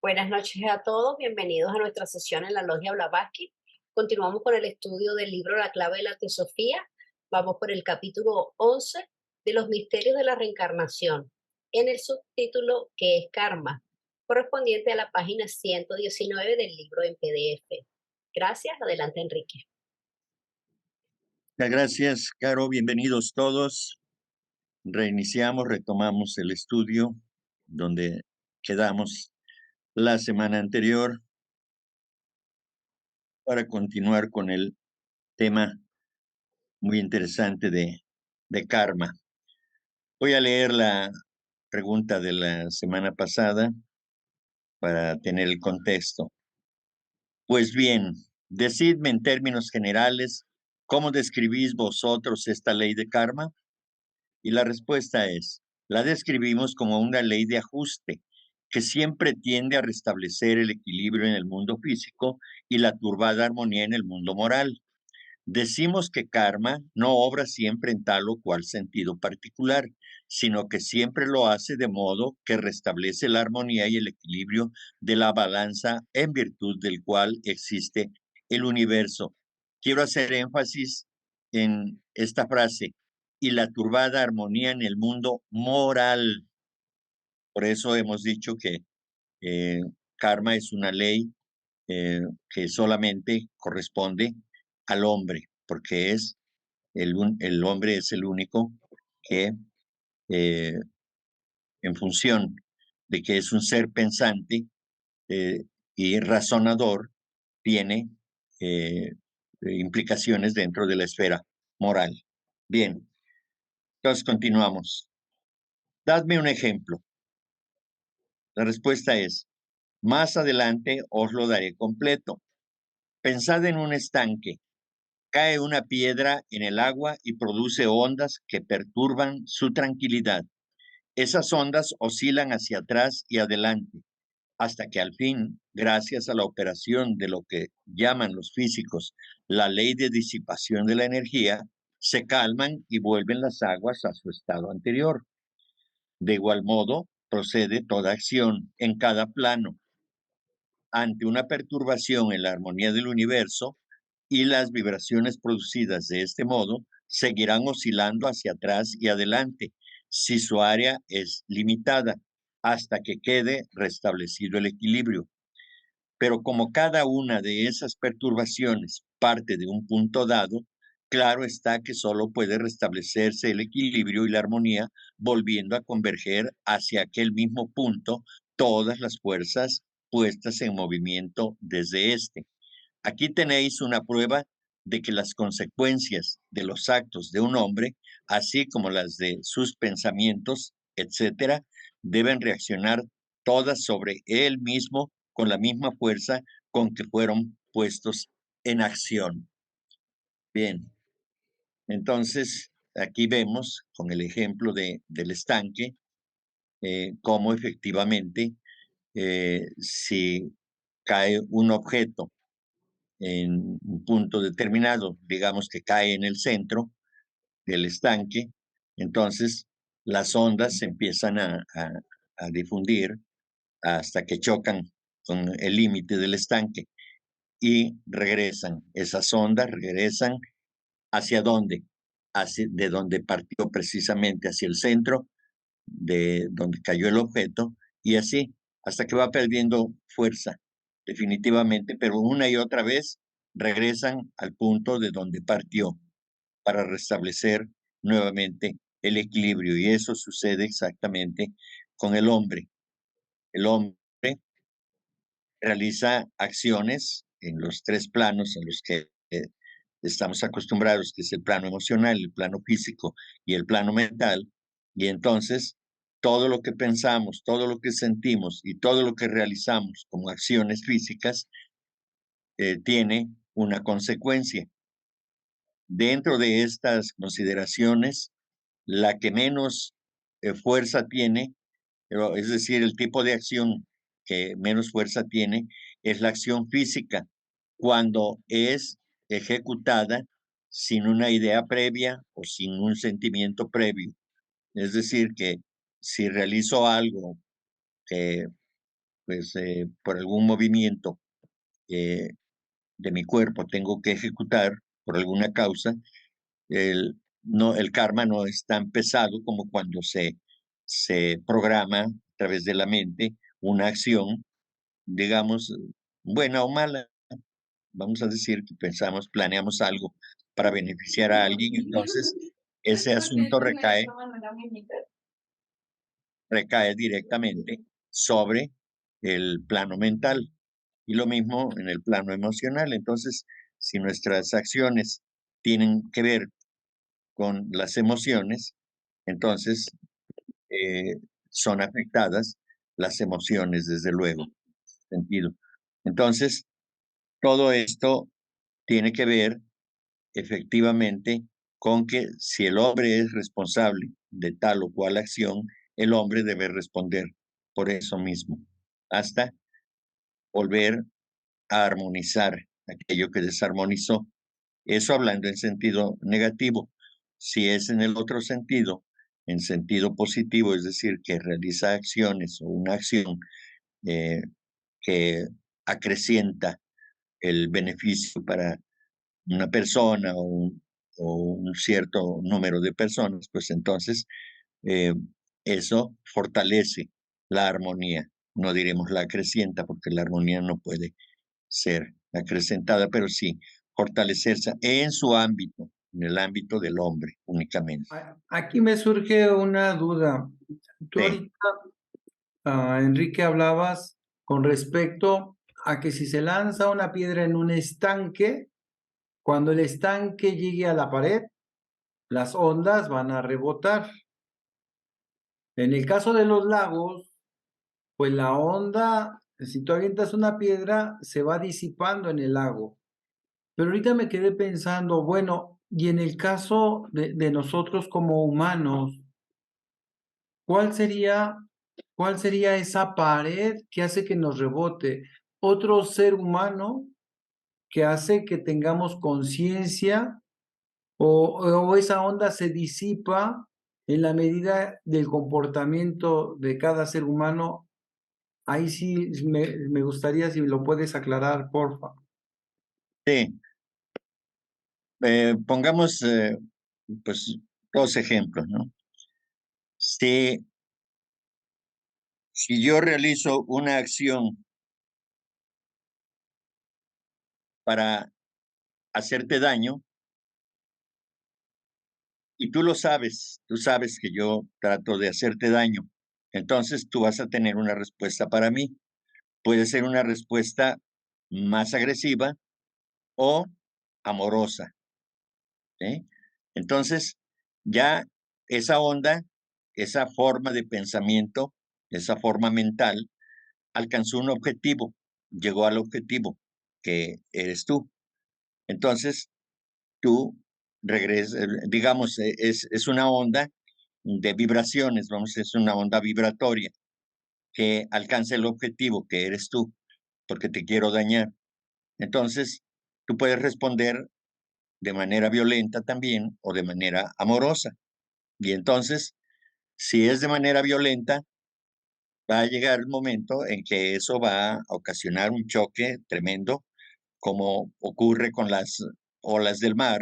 Buenas noches a todos, bienvenidos a nuestra sesión en la Logia Blavatsky. Continuamos con el estudio del libro La clave de la teosofía. Vamos por el capítulo 11 de los misterios de la reencarnación, en el subtítulo que es Karma, correspondiente a la página 119 del libro en PDF. Gracias, adelante Enrique. Muchas gracias, Caro. Bienvenidos todos. Reiniciamos, retomamos el estudio donde quedamos la semana anterior para continuar con el tema muy interesante de karma. Voy a leer la pregunta de la semana pasada para tener el contexto. Pues bien, decidme en términos generales, ¿cómo describís vosotros esta ley de karma? Y la respuesta es, la describimos como una ley de ajuste que siempre tiende a restablecer el equilibrio en el mundo físico y la turbada armonía en el mundo moral. Decimos que karma no obra siempre en tal o cual sentido particular, sino que siempre lo hace de modo que restablece la armonía y el equilibrio de la balanza en virtud del cual existe el universo. Quiero hacer énfasis en esta frase, y la turbada armonía en el mundo moral. Por eso hemos dicho que eh, karma es una ley que solamente corresponde al hombre, porque el hombre es el único que, eh, en función de que es un ser pensante eh, y razonador, tiene eh, implicaciones dentro de la esfera moral. Bien, entonces continuamos. Dadme un ejemplo. La respuesta es, más adelante os lo daré completo. Pensad en un estanque. Cae una piedra en el agua y produce ondas que perturban su tranquilidad. Esas ondas oscilan hacia atrás y adelante, hasta que al fin, gracias a la operación de lo que llaman los físicos la ley de disipación de la energía, se calman y vuelven las aguas a su estado anterior. De igual modo, procede toda acción en cada plano ante una perturbación en la armonía del universo, y las vibraciones producidas de este modo seguirán oscilando hacia atrás y adelante si su área es limitada hasta que quede restablecido el equilibrio. Pero como cada una de esas perturbaciones parte de un punto dado, claro está que solo puede restablecerse el equilibrio y la armonía volviendo a converger hacia aquel mismo punto todas las fuerzas puestas en movimiento desde este. Aquí tenéis una prueba de que las consecuencias de los actos de un hombre, así como las de sus pensamientos, etcétera, deben reaccionar todas sobre él mismo con la misma fuerza con que fueron puestos en acción. Bien, entonces aquí vemos con el ejemplo del estanque cómo efectivamente si cae un objeto en un punto determinado, digamos que cae en el centro del estanque, entonces las ondas se empiezan a difundir hasta que chocan con el límite del estanque y regresan. Esas ondas regresan hacia dónde, hacia de donde partió precisamente hacia el centro, de donde cayó el objeto, y así hasta que va perdiendo fuerza definitivamente, pero una y otra vez regresan al punto de donde partió para restablecer nuevamente el equilibrio. Y eso sucede exactamente con el hombre. El hombre realiza acciones en los tres planos en los que estamos acostumbrados, que es el plano emocional, el plano físico y el plano mental, y entonces todo lo que pensamos, todo lo que sentimos y todo lo que realizamos como acciones físicas tiene una consecuencia. Dentro de estas consideraciones, la que menos fuerza tiene, es decir, el tipo de acción que menos fuerza tiene, es la acción física, cuando es ejecutada sin una idea previa o sin un sentimiento previo. Es decir, que si realizo algo que pues por algún movimiento eh, de mi cuerpo tengo que ejecutar por alguna causa, el karma no es tan pesado como cuando se programa a través de la mente una acción, digamos, buena o mala. Vamos a decir que pensamos, planeamos algo para beneficiar a alguien, entonces ese asunto recae directamente sobre el plano mental y lo mismo en el plano emocional. Entonces, si nuestras acciones tienen que ver con las emociones, entonces eh, son afectadas las emociones, desde luego, sentido. Entonces, todo esto tiene que ver efectivamente con que si el hombre es responsable de tal o cual acción, el hombre debe responder por eso mismo, hasta volver a armonizar aquello que desarmonizó. Eso hablando en sentido negativo. Si es en el otro sentido, en sentido positivo, es decir, que realiza acciones o una acción eh, que acrecienta el beneficio para una persona o un cierto número de personas, pues entonces eh, eso fortalece la armonía. No diremos la acrecienta, porque la armonía no puede ser acrecentada, pero sí fortalecerse en su ámbito, en el ámbito del hombre únicamente. Aquí me surge una duda. Tú Sí, ahorita, Enrique, hablabas con respecto a que si se lanza una piedra en un estanque, cuando el estanque llegue a la pared, las ondas van a rebotar. En el caso de los lagos, pues la onda, si tú avientas una piedra, se va disipando en el lago. Pero ahorita me quedé pensando, bueno, y en el caso de nosotros como humanos, ¿cuál sería, cuál sería esa pared que hace que nos rebote? Otro ser humano que hace que tengamos conciencia o esa onda se disipa en la medida del comportamiento de cada ser humano. Ahí sí me gustaría si lo puedes aclarar, porfa. sí. Pongamos pues dos ejemplos, ¿no? Si, si yo realizo una acción para hacerte daño y tú lo sabes, tú sabes que yo trato de hacerte daño, entonces tú vas a tener una respuesta para mí. Puede ser una respuesta más agresiva o amorosa, ¿sí? Entonces, ya esa onda, esa forma de pensamiento, esa forma mental, alcanzó un objetivo, llegó al objetivo, que eres tú. Entonces, tú regresas, digamos, es una onda de vibraciones, vamos, es una onda vibratoria que alcanza el objetivo, que eres tú, porque te quiero dañar. Entonces, tú puedes responder de manera violenta también o de manera amorosa. Y entonces, si es de manera violenta, va a llegar el momento en que eso va a ocasionar un choque tremendo, como ocurre con las olas del mar,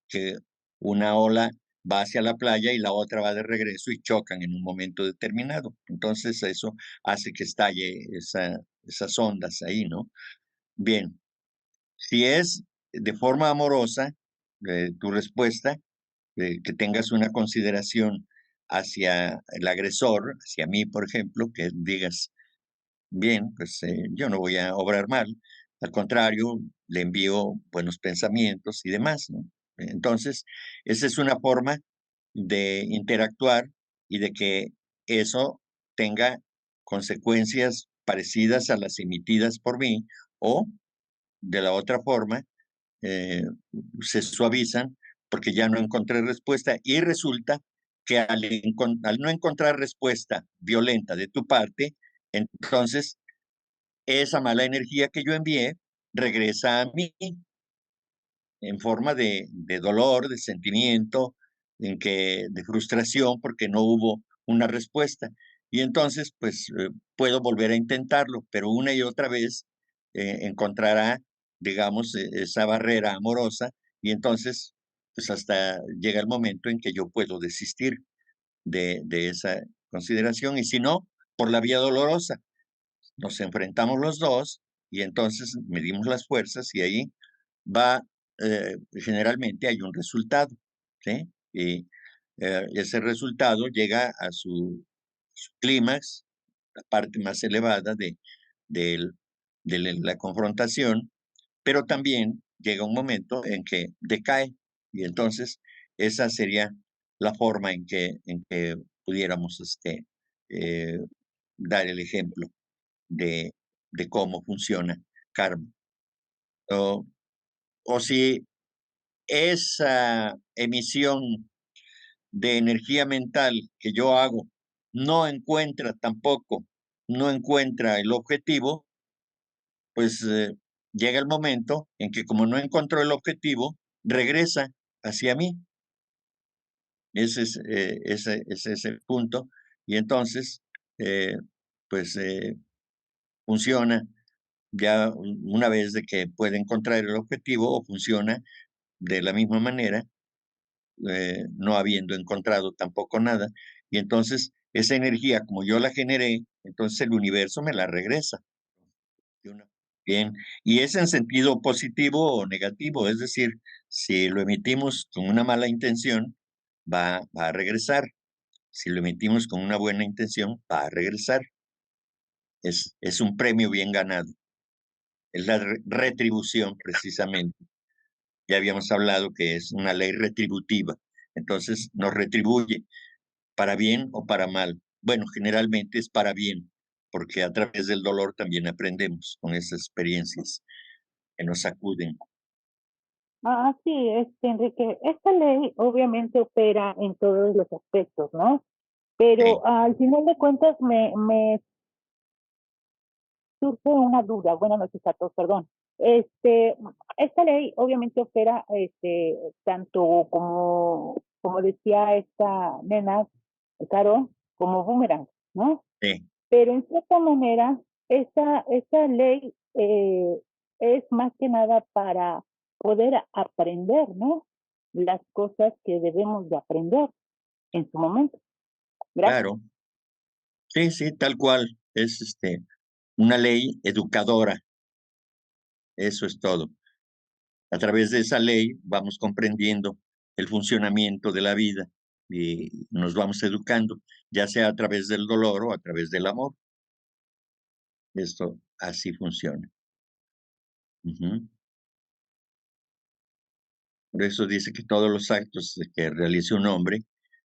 que una ola va hacia la playa y la otra va de regreso y chocan en un momento determinado. Entonces eso hace que estalle esas ondas ahí, ¿no? Bien, si es de forma amorosa, tu respuesta, que tengas una consideración hacia el agresor, hacia mí, por ejemplo, que digas, bien, pues yo no voy a obrar mal, al contrario, le envío buenos pensamientos y demás, ¿no? Entonces, esa es una forma de interactuar y de que eso tenga consecuencias parecidas a las emitidas por mí, o de la otra forma, eh, se suavizan porque ya no encontré respuesta y resulta que al no encontrar respuesta violenta de tu parte, entonces esa mala energía que yo envié regresa a mí en forma de dolor, de sentimiento, de frustración porque no hubo una respuesta. y entonces pues puedo volver a intentarlo, pero una y otra vez encontrará, digamos, esa barrera amorosa y entonces pues hasta llega el momento en que yo puedo desistir de esa consideración y si no, por la vía dolorosa. Nos enfrentamos los dos y entonces medimos las fuerzas y ahí va, generalmente hay un resultado, ¿sí? Y ese resultado llega a su clímax, la parte más elevada del- de la confrontación, pero también llega un momento en que decae y entonces esa sería la forma en que pudiéramos eh, dar el ejemplo de, de cómo funciona karma. O, o si esa emisión de energía mental que yo hago no encuentra el objetivo, pues llega el momento en que como no encontró el objetivo, regresa hacia mí. Ese es el punto. Y entonces, eh, pues funciona ya una vez de que puede encontrar el objetivo o funciona de la misma manera, no habiendo encontrado tampoco nada. Y entonces esa energía, como yo la generé, entonces el universo me la regresa. de una- Bien, y es en sentido positivo o negativo, es decir, si lo emitimos con una mala intención, va a regresar. Si lo emitimos con una buena intención, va a regresar. Es un premio bien ganado. Es la retribución precisamente. Ya habíamos hablado que es una ley retributiva. Entonces nos retribuye para bien o para mal. Bueno, generalmente es para bien, porque a través del dolor también aprendemos con esas experiencias que nos sacuden. Sí, Enrique, esta ley obviamente opera en todos los aspectos, ¿no? Sí, Pero al final de cuentas me surge una duda. Buenas noches a todos, perdón. Esta ley obviamente opera, tanto como decía esta nena, Caro, como boomerang, ¿no? sí, Pero en cierta manera, esta ley es más que nada para poder aprender, ¿no? Las cosas que debemos de aprender en su momento. Gracias. claro. Sí, sí, tal cual. Es una ley educadora. Eso es todo. A través de esa ley vamos comprendiendo el funcionamiento de la vida y nos vamos educando, ya sea a través del dolor o a través del amor. Esto así funciona. Ujú. Por eso dice que todos los actos que realice un hombre,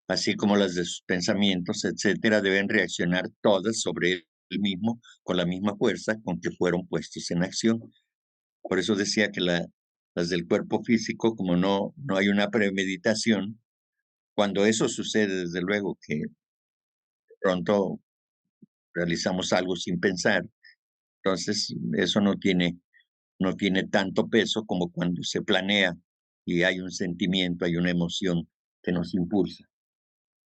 así como las de sus pensamientos, etcétera, deben reaccionar todas sobre él mismo con la misma fuerza con que fueron puestos en acción. Por eso decía que las del cuerpo físico, como no hay una premeditación, cuando eso sucede, desde luego que de pronto realizamos algo sin pensar, entonces eso no tiene tanto peso como cuando se planea y hay un sentimiento, hay una emoción que nos impulsa.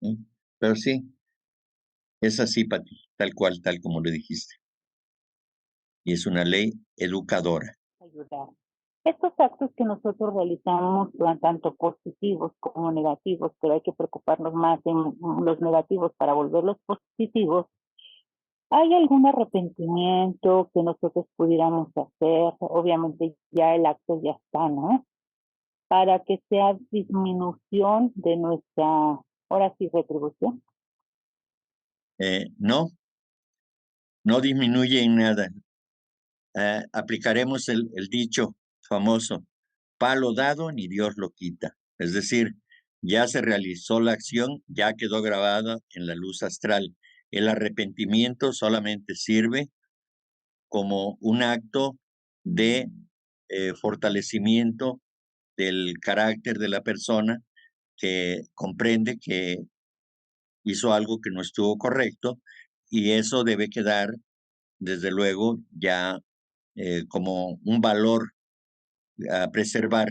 ¿Sí? Pero sí, es así, Pati, tal cual, tal como lo dijiste. Y es una ley educadora. Ayudar. Estos actos que nosotros realizamos son tanto positivos como negativos, pero hay que preocuparnos más en los negativos para volverlos positivos. ¿Hay algún arrepentimiento que nosotros pudiéramos hacer? Obviamente ya el acto ya está, ¿no? Para que sea disminución de nuestra, ahora sí, retribución. No, no disminuye en nada. Aplicaremos el dicho famoso, palo dado ni Dios lo quita. Es decir, ya se realizó la acción, ya quedó grabada en la luz astral. El arrepentimiento solamente sirve como un acto de fortalecimiento del carácter de la persona que comprende que hizo algo que no estuvo correcto y eso debe quedar, desde luego, ya como un valor a preservar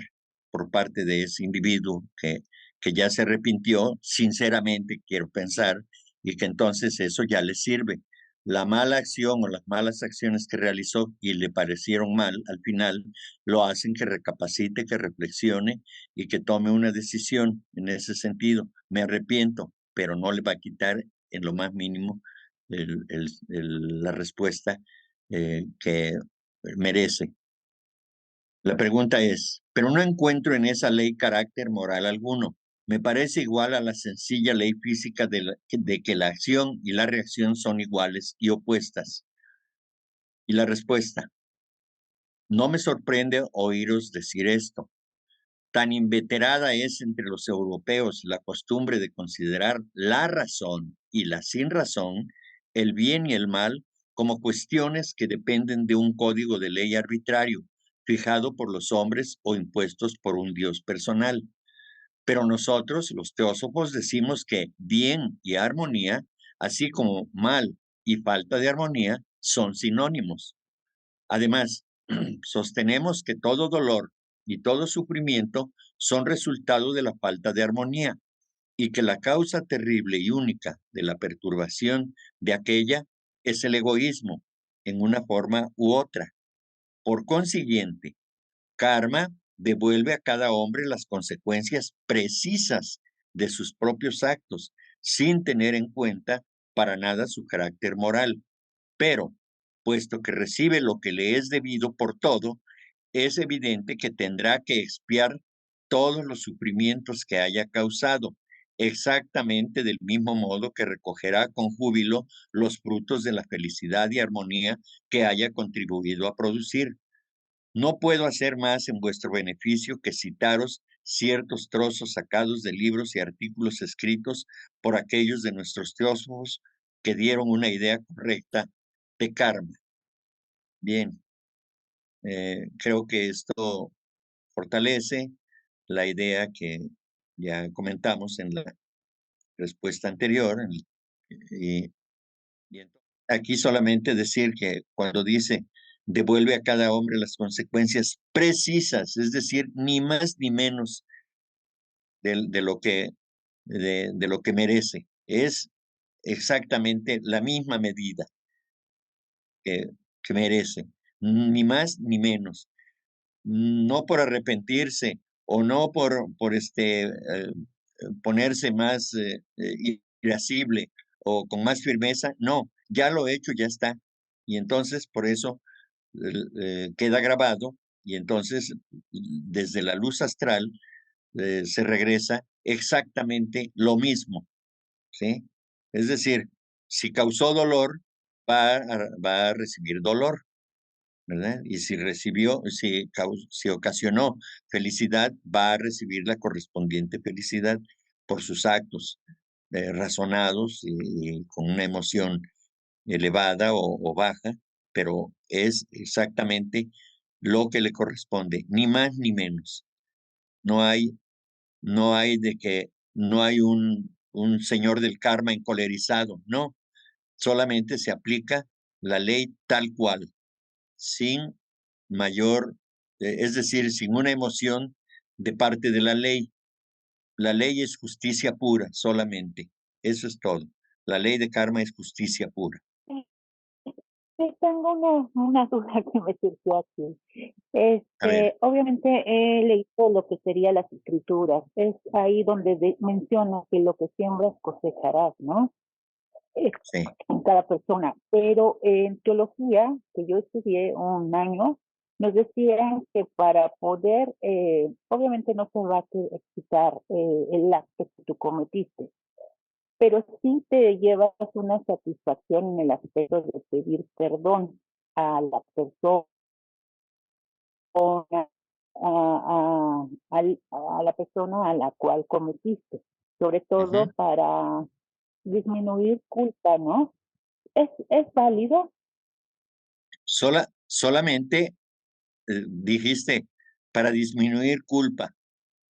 por parte de ese individuo que ya se arrepintió, sinceramente quiero pensar, y que entonces eso ya le sirve. La mala acción o las malas acciones que realizó y le parecieron mal, al final lo hacen que recapacite, que reflexione y que tome una decisión en ese sentido. Me arrepiento, pero no le va a quitar en lo más mínimo la respuesta que merece. La pregunta es, pero no encuentro en esa ley carácter moral alguno. Me parece igual a la sencilla ley física de que la acción y la reacción son iguales y opuestas. Y la respuesta, no me sorprende oíros decir esto. Tan inveterada es entre los europeos la costumbre de considerar la razón y la sin razón, el bien y el mal, como cuestiones que dependen de un código de ley arbitrario, fijado por los hombres o impuestos por un Dios personal. Pero nosotros, los teósofos, decimos que bien y armonía, así como mal y falta de armonía, son sinónimos. Además, sostenemos que todo dolor y todo sufrimiento son resultado de la falta de armonía y que la causa terrible y única de la perturbación de aquella es el egoísmo en una forma u otra. Por consiguiente, karma devuelve a cada hombre las consecuencias precisas de sus propios actos, sin tener en cuenta para nada su carácter moral. Pero, puesto que recibe lo que le es debido por todo, es evidente que tendrá que expiar todos los sufrimientos que haya causado, exactamente del mismo modo que recogerá con júbilo los frutos de la felicidad y armonía que haya contribuido a producir. No puedo hacer más en vuestro beneficio que citaros ciertos trozos sacados de libros y artículos escritos por aquellos de nuestros teósofos que dieron una idea correcta de karma. Bien, creo que esto fortalece la idea que ya comentamos en la respuesta anterior. Y, aquí solamente decir que cuando dice devuelve a cada hombre las consecuencias precisas, es decir, ni más ni menos de lo que merece. Es exactamente la misma medida que, que merece, ni más ni menos. No por arrepentirse o no por ponerse más irascible o con más firmeza, no, ya lo hecho, ya está. Y entonces por eso queda grabado y entonces desde la luz astral se regresa exactamente lo mismo, ¿sí? Es decir, si causó dolor, va a recibir dolor, ¿verdad? Y si ocasionó felicidad, va a recibir la correspondiente felicidad por sus actos razonados y con una emoción elevada o baja, pero es exactamente lo que le corresponde, ni más ni menos. No hay, no hay de que, no hay un señor del karma encolerizado, no, solamente se aplica la ley tal cual, sin mayor, es decir, sin una emoción de parte de la ley. La ley es justicia pura solamente, eso es todo. La ley de karma es justicia pura. Sí, tengo una duda que me surgió aquí. A ver, Obviamente he leído lo que serían las escrituras. Es ahí donde menciona que lo que siembras cosecharás, ¿no? sí. En cada persona. Pero en teología, que yo estudié un año, nos decían que para poder, obviamente no se va a quitar el acto que tú cometiste, pero sí te llevas una satisfacción en el aspecto de pedir perdón a la persona, a la persona a la cual cometiste, sobre todo Ujú. para disminuir culpa, ¿no? ¿Es válido? Solamente dijiste para disminuir culpa.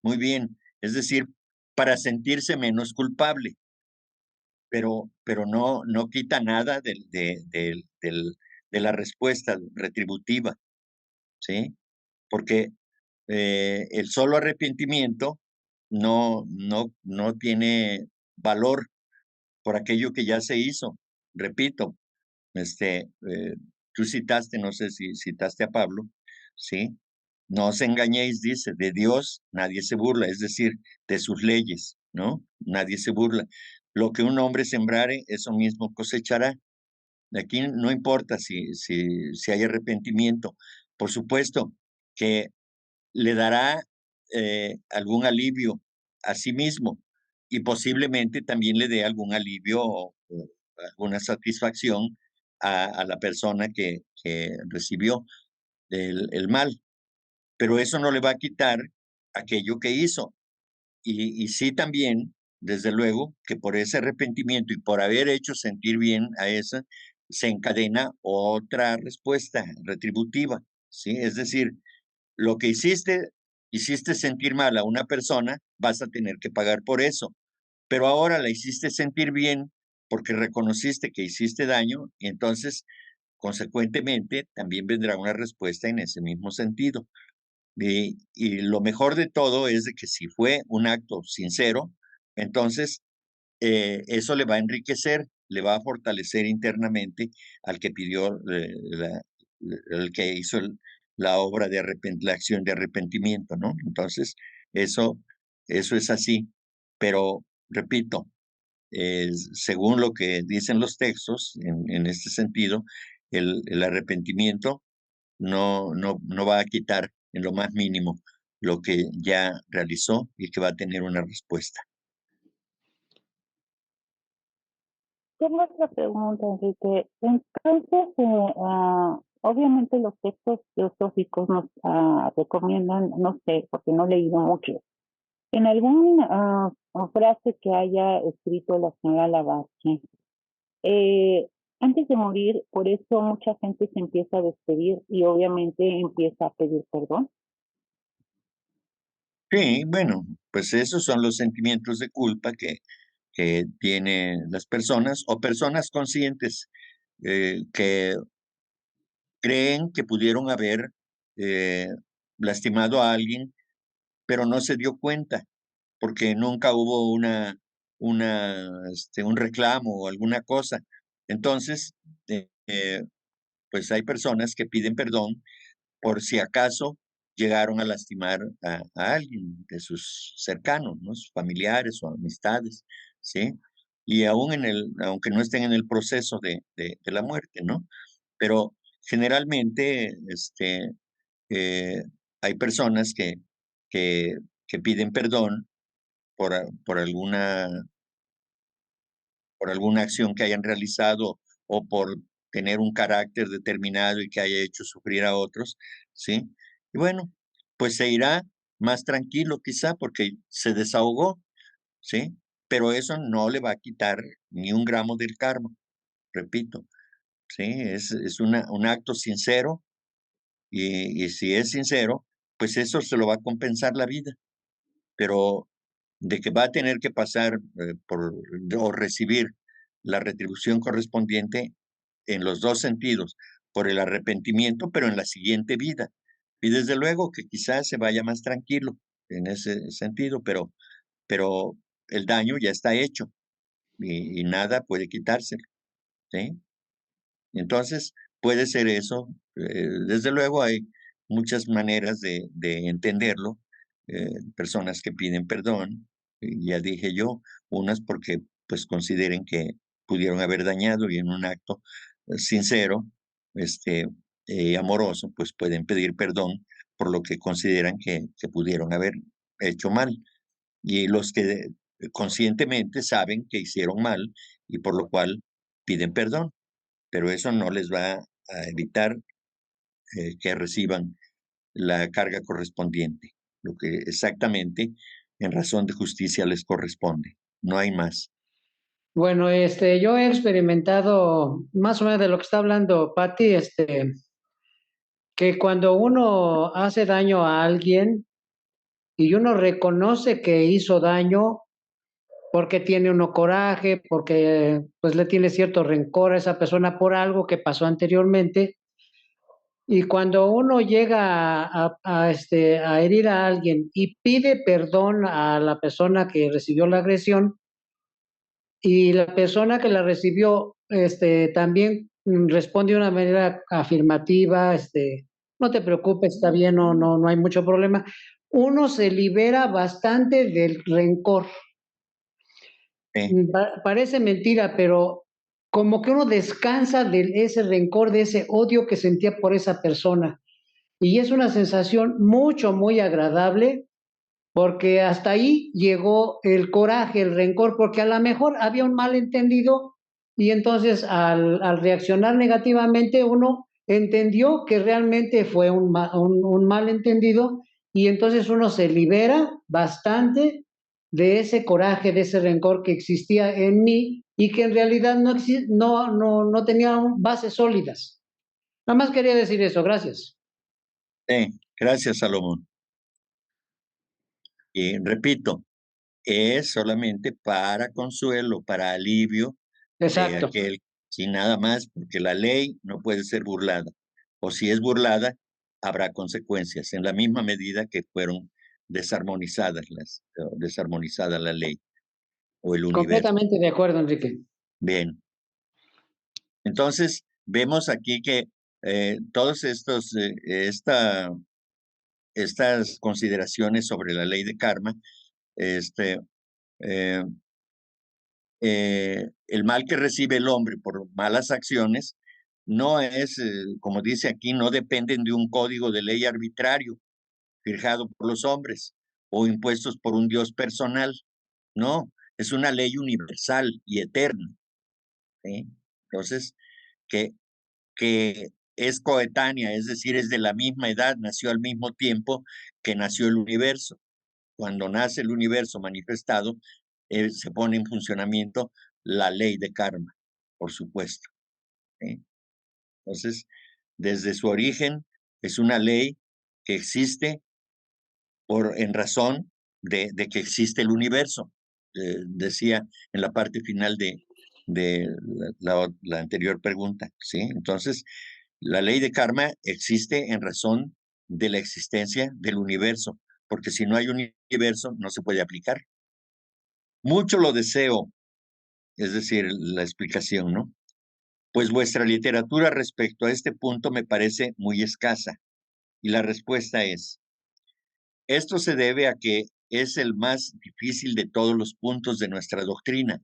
Muy bien. Es decir, para sentirse menos culpable, pero no quita nada de la respuesta retributiva, ¿sí? Porque el solo arrepentimiento no tiene valor por aquello que ya se hizo. Repito, tú citaste, no sé si citaste a Pablo, ¿sí? No os engañéis, dice, de Dios nadie se burla, es decir, de sus leyes, ¿no? Nadie se burla. Lo que un hombre sembrare, eso mismo cosechará. Aquí no importa si hay arrepentimiento. Por supuesto que le dará algún alivio a sí mismo y posiblemente también le dé algún alivio o alguna satisfacción a la persona que recibió el mal, pero eso no le va a quitar aquello que hizo. Y sí también, desde luego, que por ese arrepentimiento y por haber hecho sentir bien a esa, se encadena otra respuesta retributiva, ¿sí? Es decir, lo que hiciste sentir mal a una persona, vas a tener que pagar por eso, pero ahora la hiciste sentir bien porque reconociste que hiciste daño y entonces, consecuentemente, también vendrá una respuesta en ese mismo sentido. Y lo mejor de todo es de que si fue un acto sincero, entonces eso le va a enriquecer, le va a fortalecer internamente al que pidió, el que hizo la obra de la acción de arrepentimiento, ¿no? Entonces, eso, eso es así. Pero, repito, según lo que dicen los textos, en este sentido, el arrepentimiento no va a quitar en lo más mínimo lo que ya realizó y que va a tener una respuesta. Tengo otra pregunta, Enrique. Entonces, obviamente los textos teosóficos nos recomiendan, no sé, porque no he leído mucho, en alguna frase que haya escrito la señora Blavatsky, antes de morir, por eso mucha gente se empieza a despedir y obviamente empieza a pedir perdón. Sí, bueno, pues esos son los sentimientos de culpa que tienen las personas o personas conscientes que creen que pudieron haber eh, lastimado a alguien, pero no se dio cuenta porque nunca hubo un reclamo o alguna cosa. Entonces, pues hay personas que piden perdón por si acaso llegaron a lastimar a alguien de sus cercanos, ¿no? Sus familiares o amistades, ¿sí? Y aún aunque no estén en el proceso de la muerte, ¿no? Pero generalmente, eh, hay personas que piden perdón por alguna acción que hayan realizado o por tener un carácter determinado y que haya hecho sufrir a otros, ¿sí? Y bueno, pues se irá más tranquilo quizá porque se desahogó, ¿sí? Pero eso no le va a quitar ni un gramo del karma, repito, ¿sí? Es un acto sincero y si es sincero, pues eso se lo va a compensar la vida, pero de que va a tener que pasar o recibir la retribución correspondiente en los dos sentidos, por el arrepentimiento, pero en la siguiente vida. Y desde luego que quizás se vaya más tranquilo en ese sentido, pero el daño ya está hecho y nada puede quitárselo, ¿sí? Entonces, puede ser eso. Desde luego hay muchas maneras de entenderlo. Personas que piden perdón, y ya dije yo, unas porque pues consideren que pudieron haber dañado y en un acto sincero, este, amoroso, pues pueden pedir perdón por lo que consideran que pudieron haber hecho mal. Y los que conscientemente saben que hicieron mal y por lo cual piden perdón, pero eso no les va a evitar que reciban la carga correspondiente, lo que exactamente en razón de justicia les corresponde. No hay más. Bueno, yo he experimentado más o menos de lo que está hablando Patti, que cuando uno hace daño a alguien y uno reconoce que hizo daño porque tiene uno coraje, porque pues le tiene cierto rencor a esa persona por algo que pasó anteriormente, y cuando uno llega a herir a alguien y pide perdón a la persona que recibió la agresión, y la persona que la recibió también responde de una manera afirmativa, no te preocupes, está bien, no hay mucho problema, uno se libera bastante del rencor. Parece mentira, pero como que uno descansa de ese rencor, de ese odio que sentía por esa persona. Y es una sensación muy agradable, porque hasta ahí llegó el coraje, el rencor, porque a lo mejor había un malentendido y entonces al reaccionar negativamente uno entendió que realmente fue un malentendido y entonces uno se libera bastante de ese coraje, de ese rencor que existía en mí y que en realidad no tenía bases sólidas. Nada más quería decir eso, gracias. Gracias, Salomón. Y repito, es solamente para consuelo, para alivio de aquel, sin nada más, porque la ley no puede ser burlada. O si es burlada, habrá consecuencias en la misma medida que fueron desarmonizada la ley o el universo. Completamente de acuerdo, Enrique. Bien. Entonces, vemos aquí que todos estas consideraciones sobre la ley de karma, el mal que recibe el hombre por malas acciones no es, como dice aquí, no dependen de un código de ley arbitrario fijado por los hombres o impuestos por un Dios personal. No, es una ley universal y eterna. ¿Sí? Entonces, que es coetánea, es decir, es de la misma edad, nació al mismo tiempo que nació el universo. Cuando nace el universo manifestado, se pone en funcionamiento la ley de karma, por supuesto. ¿Sí? Entonces, desde su origen, es una ley que existe en razón de que existe el universo. Decía en la parte final de la anterior pregunta. ¿Sí? Entonces, la ley de karma existe en razón de la existencia del universo, porque si no hay un universo, no se puede aplicar. Mucho lo deseo, es decir, la explicación, ¿no? Pues vuestra literatura respecto a este punto me parece muy escasa. Y la respuesta es, esto se debe a que es el más difícil de todos los puntos de nuestra doctrina.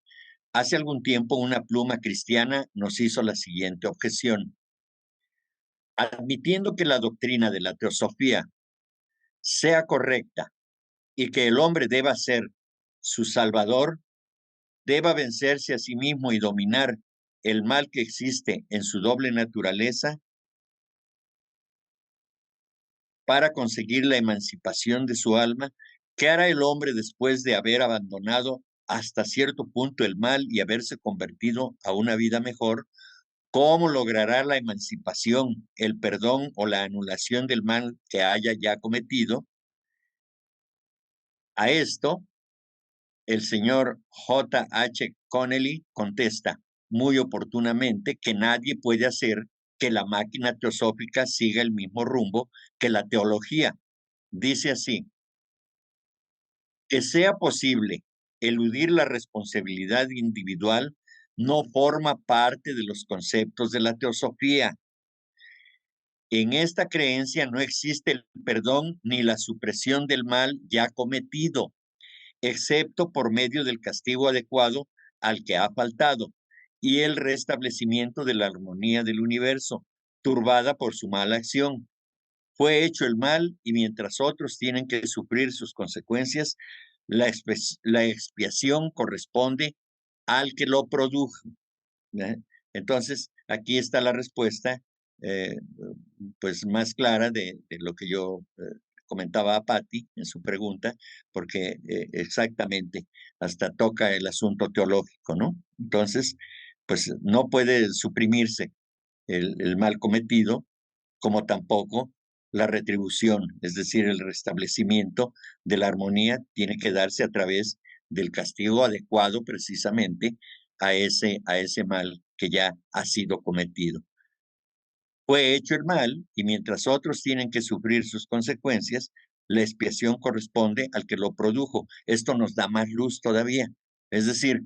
Hace algún tiempo una pluma cristiana nos hizo la siguiente objeción. Admitiendo que la doctrina de la teosofía sea correcta y que el hombre deba ser su salvador, deba vencerse a sí mismo y dominar el mal que existe en su doble naturaleza para conseguir la emancipación de su alma, ¿qué hará el hombre después de haber abandonado hasta cierto punto el mal y haberse convertido a una vida mejor? ¿Cómo logrará la emancipación, el perdón o la anulación del mal que haya ya cometido? A esto, el señor J.H. Connelly contesta muy oportunamente que nadie puede hacer que la máquina teosófica siga el mismo rumbo que la teología. Dice así, que sea posible eludir la responsabilidad individual no forma parte de los conceptos de la teosofía. En esta creencia no existe el perdón ni la supresión del mal ya cometido, excepto por medio del castigo adecuado al que ha faltado y el restablecimiento de la armonía del universo, turbada por su mala acción. Fue hecho el mal y mientras otros tienen que sufrir sus consecuencias, la expiación corresponde al que lo produjo. Entonces, aquí está la respuesta pues más clara de lo que yo comentaba a Patti en su pregunta, porque exactamente hasta toca el asunto teológico, ¿no? Entonces, pues no puede suprimirse el mal cometido, como tampoco la retribución, es decir, el restablecimiento de la armonía tiene que darse a través del castigo adecuado precisamente a ese mal que ya ha sido cometido. Fue hecho el mal y mientras otros tienen que sufrir sus consecuencias, la expiación corresponde al que lo produjo. Esto nos da más luz todavía. Es decir,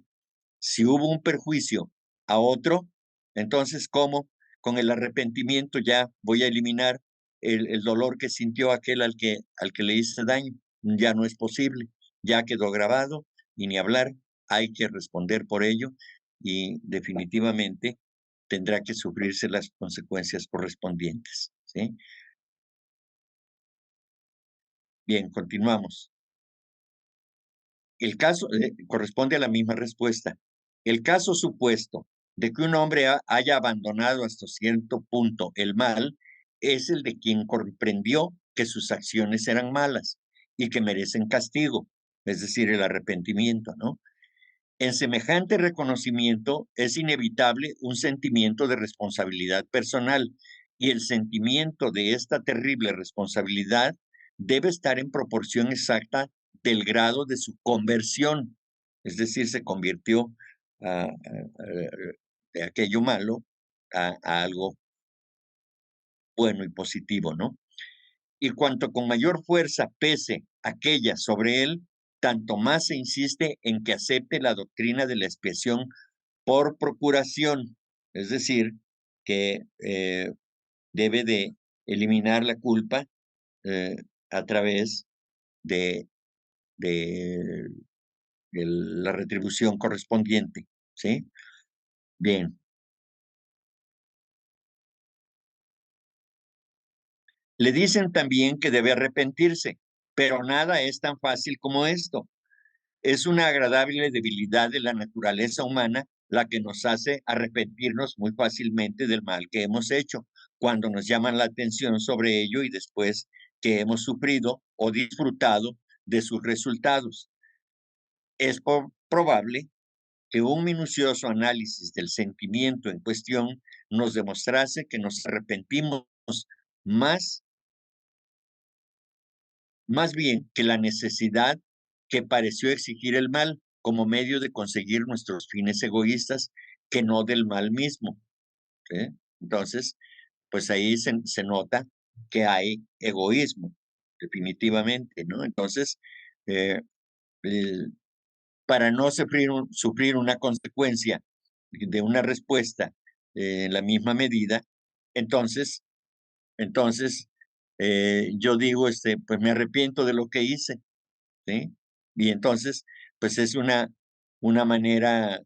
Si hubo un perjuicio a otro, entonces, ¿cómo? Con el arrepentimiento ya voy a eliminar el dolor que sintió aquel al que le hice daño. Ya no es posible, ya quedó grabado y ni hablar, hay que responder por ello y definitivamente tendrá que sufrirse las consecuencias correspondientes, ¿sí? Bien, continuamos. El caso corresponde a la misma respuesta. El caso supuesto de que un hombre haya abandonado hasta cierto punto el mal es el de quien comprendió que sus acciones eran malas y que merecen castigo, es decir, el arrepentimiento, ¿no? En semejante reconocimiento es inevitable un sentimiento de responsabilidad personal y el sentimiento de esta terrible responsabilidad debe estar en proporción exacta del grado de su conversión, es decir, se convirtió de aquello malo a algo bueno y positivo, ¿no? Y cuanto con mayor fuerza pese aquella sobre él, tanto más se insiste en que acepte la doctrina de la expiación por procuración, es decir, que debe de eliminar la culpa a través de, de, de la retribución correspondiente, ¿sí? Bien. Le dicen también que debe arrepentirse, pero nada es tan fácil como esto. Es una agradable debilidad de la naturaleza humana la que nos hace arrepentirnos muy fácilmente del mal que hemos hecho, cuando nos llaman la atención sobre ello y después que hemos sufrido o disfrutado de sus resultados. Es probable que un minucioso análisis del sentimiento en cuestión nos demostrase que nos arrepentimos más bien que la necesidad que pareció exigir el mal como medio de conseguir nuestros fines egoístas, que no del mal mismo, ¿sí? Entonces, pues ahí se nota que hay egoísmo, definitivamente, ¿no? Entonces, eh, para no sufrir una consecuencia de una respuesta en la misma medida, entonces, yo digo, pues me arrepiento de lo que hice, ¿sí? Y entonces, pues es una manera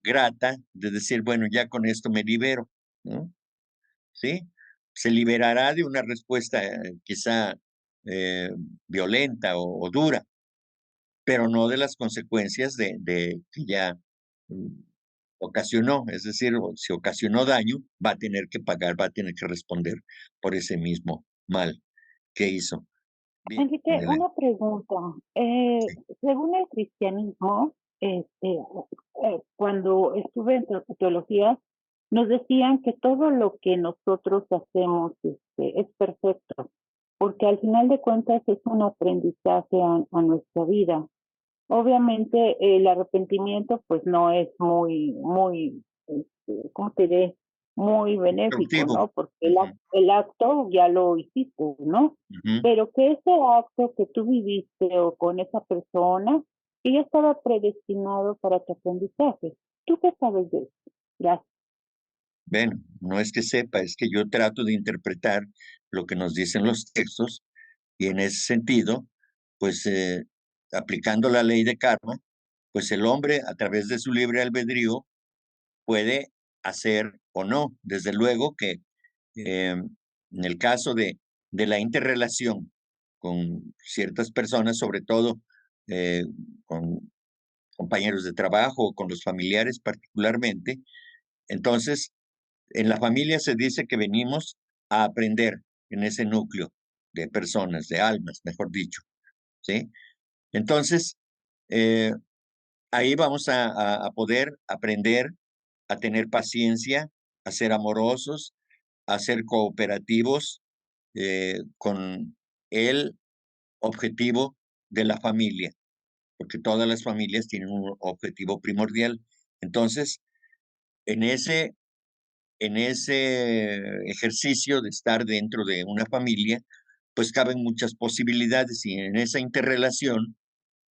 grata de decir, bueno, ya con esto me libero, ¿no? ¿Sí? Se liberará de una respuesta quizá eh, violenta o dura, pero no de las consecuencias de que ya mm, ocasionó, es decir, si ocasionó daño, va a tener que pagar, va a tener que responder por ese mismo mal que hizo. Bien, Enrique, adelante. una pregunta. Sí. Según el cristianismo, cuando estuve en teología, nos decían que todo lo que nosotros hacemos es perfecto, porque al final de cuentas es un aprendizaje a nuestra vida. Obviamente el arrepentimiento pues no es ¿cómo te diré? Muy benéfico, Constructivo. ¿no? Porque Ujú, el acto ya lo hiciste, ¿no? ujú. Pero que ese acto que tú viviste o con esa persona, que ya estaba predestinado para tu aprendizaje. ¿Tú qué sabes de eso? Gracias. Bueno, no es que sepa, es que yo trato de interpretar lo que nos dicen los textos y en ese sentido, pues aplicando la ley de karma, pues el hombre a través de su libre albedrío puede hacer o no. Desde luego que en el caso de la interrelación con ciertas personas, sobre todo eh, con compañeros de trabajo o con los familiares particularmente, entonces en la familia se dice que venimos a aprender en ese núcleo de personas, de almas, mejor dicho, ¿sí? Entonces, eh, ahí vamos a poder aprender a tener paciencia, a ser amorosos, a ser cooperativos con el objetivo de la familia, porque todas las familias tienen un objetivo primordial. Entonces, en ese ejercicio de estar dentro de una familia, pues caben muchas posibilidades y en esa interrelación,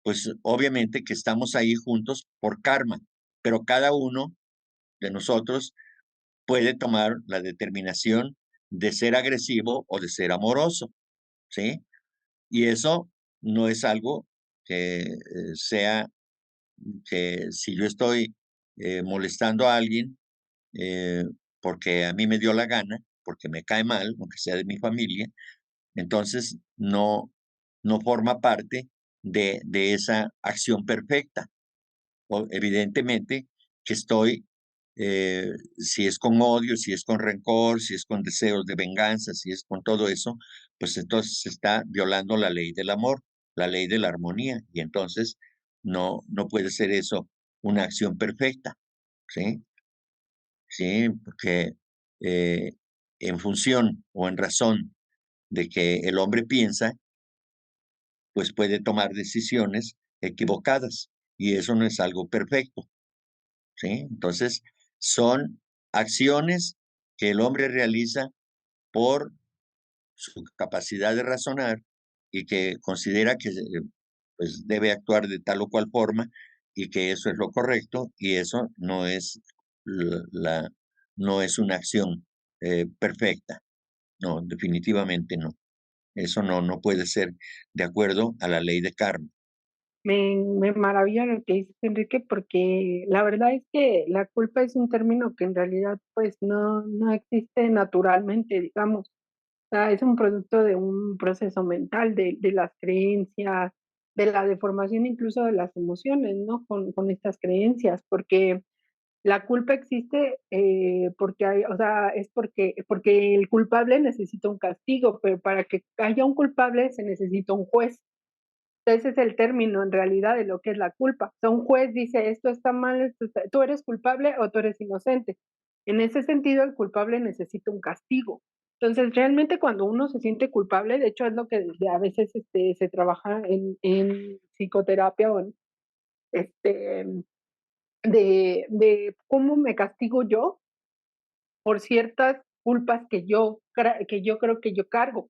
pues obviamente que estamos ahí juntos por karma, pero cada uno de nosotros puede tomar la determinación de ser agresivo o de ser amoroso, ¿sí? Y eso no es algo que sea que si yo estoy molestando a alguien eh, porque a mí me dio la gana, porque me cae mal, aunque sea de mi familia, entonces no forma parte de esa acción perfecta. O, evidentemente que estoy, si es con odio, si es con rencor, si es con deseos de venganza, si es con todo eso, pues entonces se está violando la ley del amor, la ley de la armonía, y entonces no puede ser eso una acción perfecta, ¿sí? Sí, porque eh, en función o en razón de que el hombre piensa, pues puede tomar decisiones equivocadas, y eso no es algo perfecto. ¿Sí? Entonces, son acciones que el hombre realiza por su capacidad de razonar y que considera que pues, debe actuar de tal o cual forma y que eso es lo correcto y eso no es no es una acción perfecta. No, definitivamente no. Eso no puede ser de acuerdo a la ley de karma. Me maravilla lo que dices, Enrique, porque la verdad es que la culpa es un término que en realidad pues no existe naturalmente, digamos. O sea, es un producto de un proceso mental, de las creencias, de la deformación incluso de las emociones, ¿no? Con estas creencias, porque la culpa existe porque hay, o sea, es porque el culpable necesita un castigo, pero para que haya un culpable se necesita un juez. Ese es el término en realidad de lo que es la culpa. O sea, un juez dice, esto está mal, tú eres culpable o tú eres inocente. En ese sentido, el culpable necesita un castigo. Entonces, realmente cuando uno se siente culpable, de hecho es lo que a veces se trabaja en psicoterapia o en, este, de cómo me castigo yo por ciertas culpas que yo creo que yo cargo,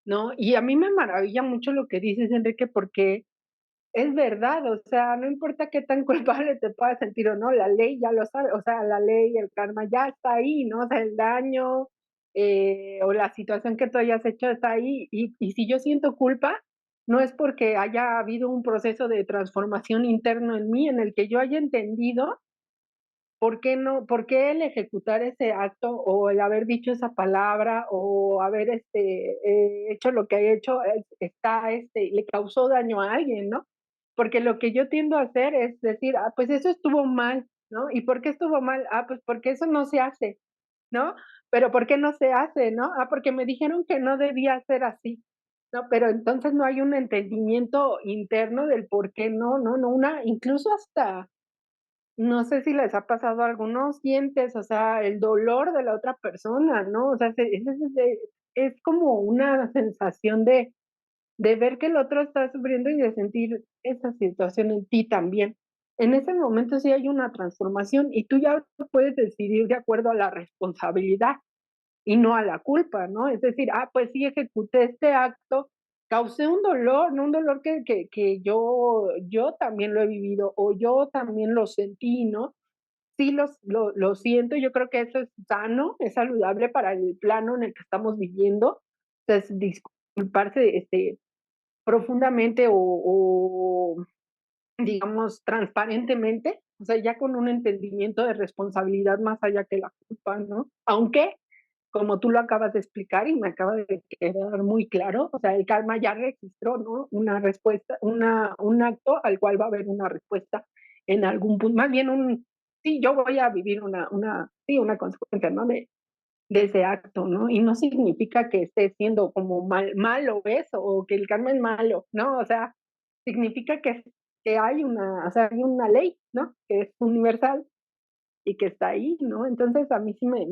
¿no? Y a mí me maravilla mucho lo que dices, Enrique, porque es verdad, o sea, no importa qué tan culpable te puedas sentir o no, la ley ya lo sabe, o sea, la ley, el karma ya está ahí, ¿no? O sea, el daño o la situación que tú hayas hecho está ahí. Y si yo siento culpa, no es porque haya habido un proceso de transformación interno en mí en el que yo haya entendido por qué no, por qué el ejecutar ese acto o el haber dicho esa palabra o haber hecho lo que he hecho le causó daño a alguien, ¿no? Porque lo que yo tiendo a hacer es decir, ah, pues eso estuvo mal, ¿no? ¿Y por qué estuvo mal? Ah, pues porque eso no se hace, ¿no? Pero ¿por qué no se hace, no? Ah, porque me dijeron que no debía ser así, ¿no? Pero entonces no hay un entendimiento interno del por qué no, incluso hasta, no sé si les ha pasado a algunos, sientes, o sea, el dolor de la otra persona, ¿no? O sea, es como una sensación de ver que el otro está sufriendo y de sentir esa situación en ti también. En ese momento sí hay una transformación y tú ya puedes decidir de acuerdo a la responsabilidad y no a la culpa, ¿no? Es decir, ah, pues sí ejecuté este acto, causé un dolor, ¿no? Un dolor que yo también lo he vivido o yo también lo sentí, ¿no? Sí lo siento, yo creo que eso es sano, es saludable para el plano en el que estamos viviendo. Entonces, disculparse, profundamente o, digamos, transparentemente, o sea, ya con un entendimiento de responsabilidad más allá que la culpa, ¿no? Aunque, como tú lo acabas de explicar y me acaba de quedar muy claro, o sea, el karma ya registró, ¿no? Una respuesta, un acto al cual va a haber una respuesta en algún punto, más bien sí, yo voy a vivir sí, una consecuencia, ¿no? De ese acto, ¿no? Y no significa que esté siendo como malo eso o que el karma es malo, ¿no? O sea, significa que hay o sea, hay una ley, ¿no? Que es universal y que está ahí, ¿no? Entonces a mí sí me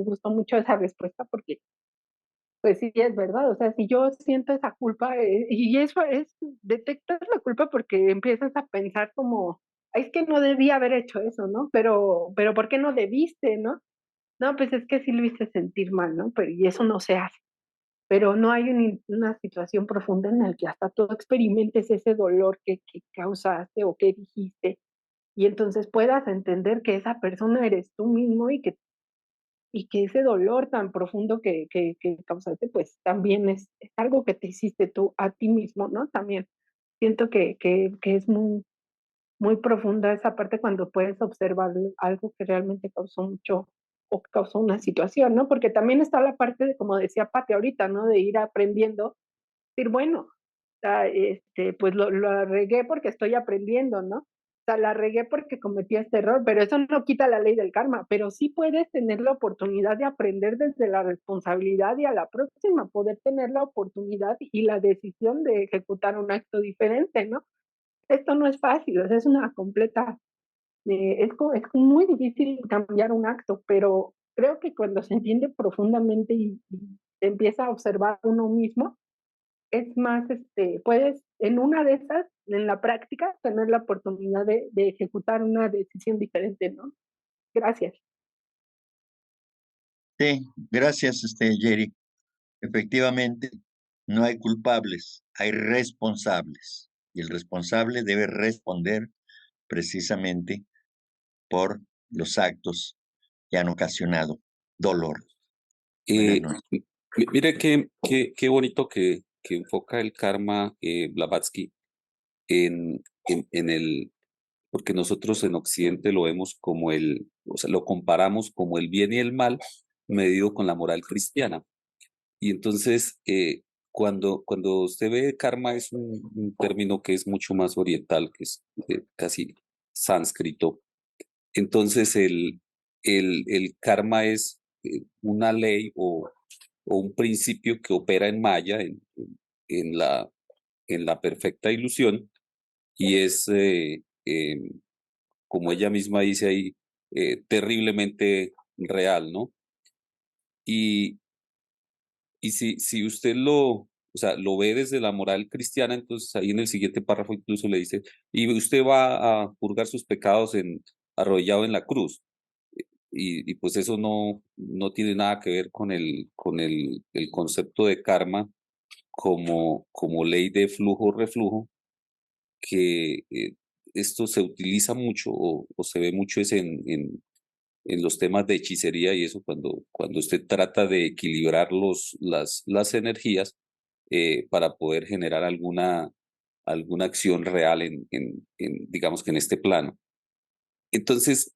gustó mucho esa respuesta porque, pues sí, es verdad, o sea, si yo siento esa culpa, y eso detectas la culpa porque empiezas a pensar como, "Ay, es que no debía haber hecho eso, ¿no? Pero ¿por qué no debiste, no? No, pues es que sí lo hice sentir mal, ¿no? Pero y eso no se hace. Pero no hay una situación profunda en la que hasta tú experimentes ese dolor que causaste o que dijiste. y entonces puedas entender que esa persona eres tú mismo y que ese dolor tan profundo que causaste, pues también es algo que te hiciste tú a ti mismo, ¿no? También siento que es muy profunda esa parte cuando puedes observar algo que realmente causó mucho o causó una situación, ¿no? Porque también está la parte de, como decía Pati ahorita, ¿no? De ir aprendiendo, decir, bueno, pues lo regué porque estoy aprendiendo, ¿no? O sea, la regué porque cometí este error, pero eso no quita la ley del karma, pero sí puedes tener la oportunidad de aprender desde la responsabilidad y a la próxima poder tener la oportunidad y la decisión de ejecutar un acto diferente, ¿no? Esto no es fácil, o sea, es una completa, es muy difícil cambiar un acto, pero creo que cuando se entiende profundamente y se empieza a observar uno mismo, es más, puedes en una de esas, en la práctica, tener la oportunidad de ejecutar una decisión diferente, ¿no? Gracias. Sí, gracias, Jerry. Efectivamente, no hay culpables, hay responsables. Y el responsable debe responder precisamente por los actos que han ocasionado dolor. Buenas noches. Mire qué bonito que enfoca el karma Blavatsky en el, porque nosotros en Occidente lo vemos como o sea, lo comparamos como el bien y el mal medido con la moral cristiana. Y entonces, cuando usted ve karma es un término que es mucho más oriental, que es casi sánscrito. Entonces, el karma es una ley o un principio que opera en Maya, en en la perfecta ilusión, y es, como ella misma dice ahí, terriblemente real, ¿no? Y, y si usted o sea, lo ve desde la moral cristiana, entonces ahí en el siguiente párrafo incluso le dice, y usted va a purgar sus pecados arrodillado en la cruz. Y pues eso no tiene nada que ver con el concepto de karma como ley de flujo-reflujo, que esto se utiliza mucho o se ve mucho es en los temas de hechicería y eso, cuando usted trata de equilibrar las energías para poder generar alguna acción real digamos que en este plano. Entonces,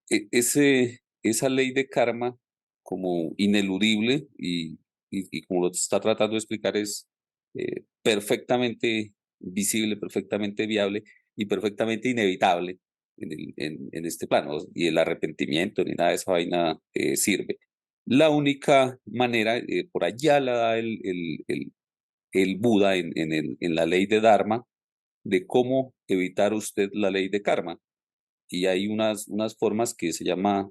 esa ley de karma como ineludible y como lo está tratando de explicar es perfectamente visible, perfectamente viable y perfectamente inevitable en este plano. Y el arrepentimiento ni nada de esa vaina sirve. La única manera, por allá la da el Buda en la ley de Dharma, de cómo evitar usted la ley de karma y hay unas formas que se llama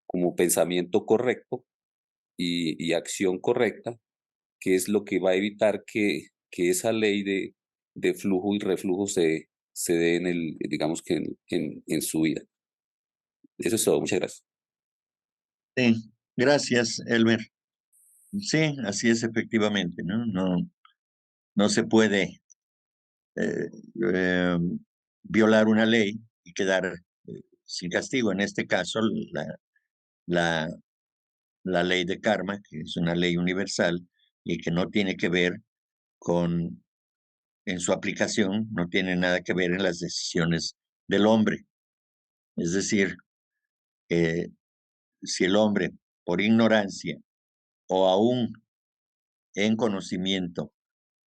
como pensamiento correcto y acción correcta, que es lo que va a evitar que esa ley de flujo y reflujo se dé digamos que en su vida. Eso es todo, muchas gracias. Sí, gracias, Elmer. Sí, así es efectivamente, ¿no? No se puede violar una ley y quedar sin castigo. En este caso, la, la ley de karma, que es una ley universal y que no tiene que ver en su aplicación, no tiene nada que ver en las decisiones del hombre. Es decir, si el hombre, por ignorancia o aún en conocimiento,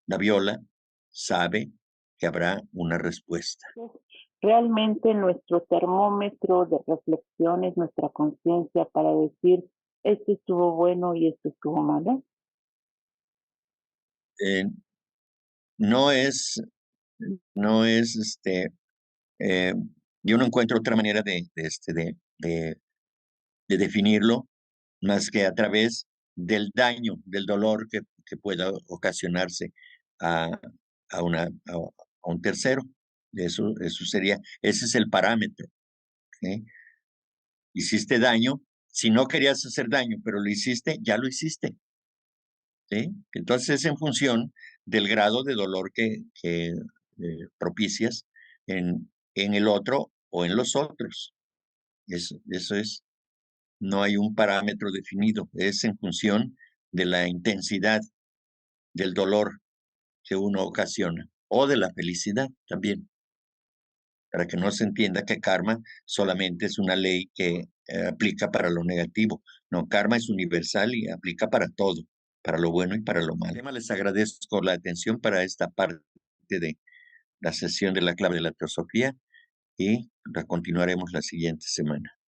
la viola, sabe que habrá una respuesta. Realmente nuestro termómetro de reflexión es nuestra conciencia para decir esto estuvo bueno y esto estuvo malo. No es, yo no encuentro otra manera de definirlo más que a través del daño, del dolor que pueda ocasionarse a, a un tercero. Eso sería, ese es el parámetro. ¿Sí? Hiciste daño, si no querías hacer daño, pero lo hiciste, ya lo hiciste. ¿Sí? Entonces es en función del grado de dolor que propicias en el otro o en los otros. Eso es, no hay un parámetro definido, es en función de la intensidad del dolor que uno ocasiona o de la felicidad también, para que no se entienda que karma solamente es una ley que aplica para lo negativo. No, karma es universal y aplica para todo, para lo bueno y para lo malo. Les agradezco la atención para esta parte de la sesión de la clave de la teosofía y la continuaremos la siguiente semana.